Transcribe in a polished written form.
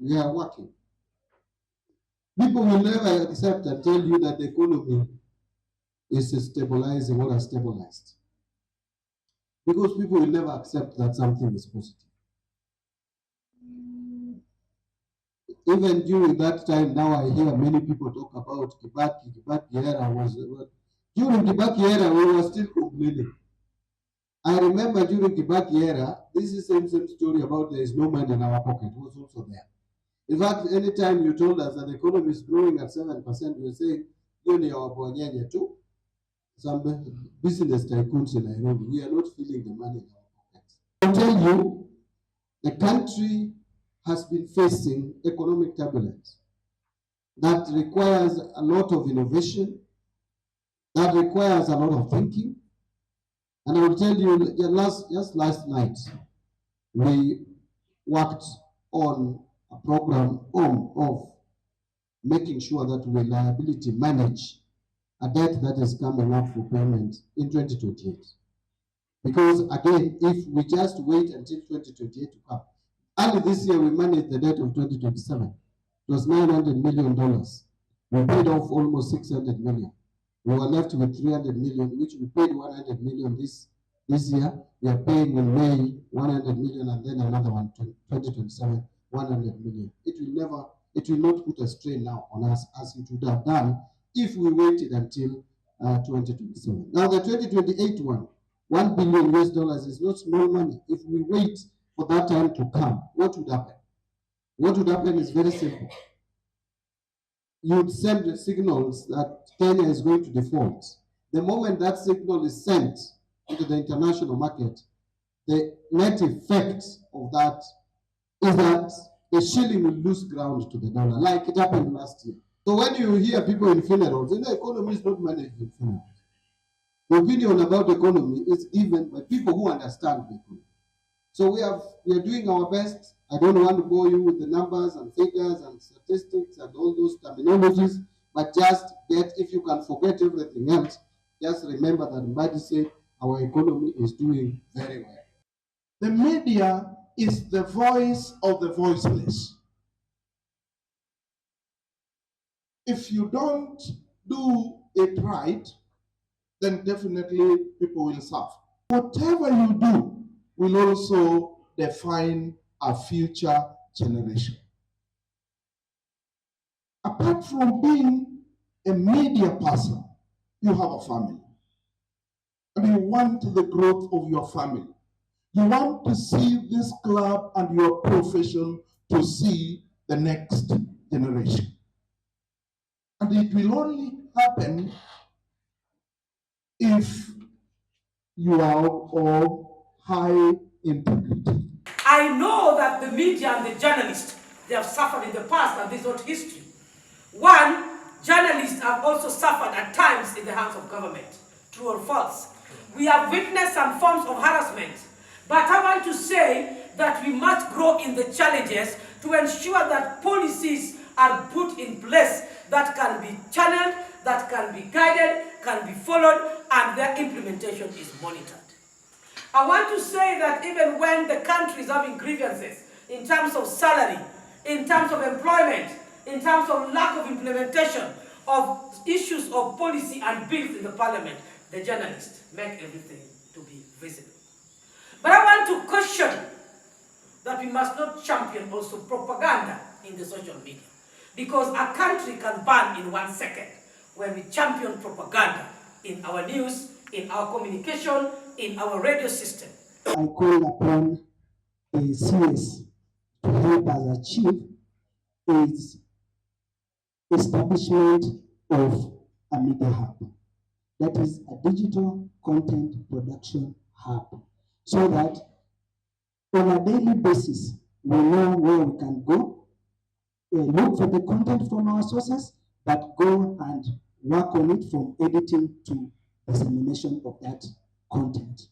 we are working. People will never accept and tell you that the economy is stabilizing or has stabilized. Because people will never accept that something is positive. Even during that time, now I hear many people talk about Kibaki. Kibaki era was during Kibaki era we were still complaining. I remember during Kibaki era, this is the same story about there is no money in our pocket was also there. In fact, anytime you told us that the economy is growing at 7%, we were saying, you know, too. Some business tycoons in Nairobi, we are not feeling the money in our pockets. I'll tell you, the country has been facing economic turbulence that requires a lot of innovation, that requires a lot of thinking. And I will tell you, just last night, we worked on a program of making sure that we liability manage a debt that is coming up for payment in 2028. Because again, if we just wait until 2028 to come, only this year we managed the debt of 2027. It was $900 million. We paid off almost 600 million. We were left with 300 million, which we paid 100 million this year. We are paying in May 100 million and then another one, 2027, 100 million. It will not put a strain now on us as it would have done if we waited until 2027. Now the 2028 one, $1 billion is not small money. If we wait for that time to come, what would happen? What would happen is very simple. You'd send the signals that Kenya is going to default. The moment that signal is sent into the international market, the net effect of that is that the shilling will lose ground to the dollar, like it happened last year. So when you hear people in funerals, the economy is not managed in funerals. The opinion about the economy is given by people who understand the economy. So we are doing our best. I don't want to bore you with the numbers and figures and statistics and all those terminologies, but just if you can forget everything else, just remember that Mbadi said our economy is doing very well. The media is the voice of the voiceless. If you don't do it right, then definitely people will suffer. Whatever you do will also define a future generation. Apart from being a media person, you have a family. And you want the growth of your family. You want to see this club and your profession to see the next generation. And it will only happen if you are of high integrity. I know that the media and the journalists, they have suffered in the past, and this is not history. One, journalists have also suffered at times in the hands of government. True or false? We have witnessed some forms of harassment. But I want to say that we must grow in the challenges to ensure that policies are put in place that can be channeled, that can be guided, can be followed, and their implementation is monitored. I want to say that even when the country is having grievances in terms of salary, in terms of employment, in terms of lack of implementation of issues of policy and bills in the parliament, the journalists make everything to be visible. But I want to caution that we must not champion also propaganda in the social media, because a country can burn in 1 second when we champion propaganda in our news, in our communication, in our radio system. I call upon the CS to help us achieve is establishment of a media hub. That is a digital content production hub, so that on a daily basis, we know where we can go, look for the content from our sources, but go and work on it from editing to dissemination of that content.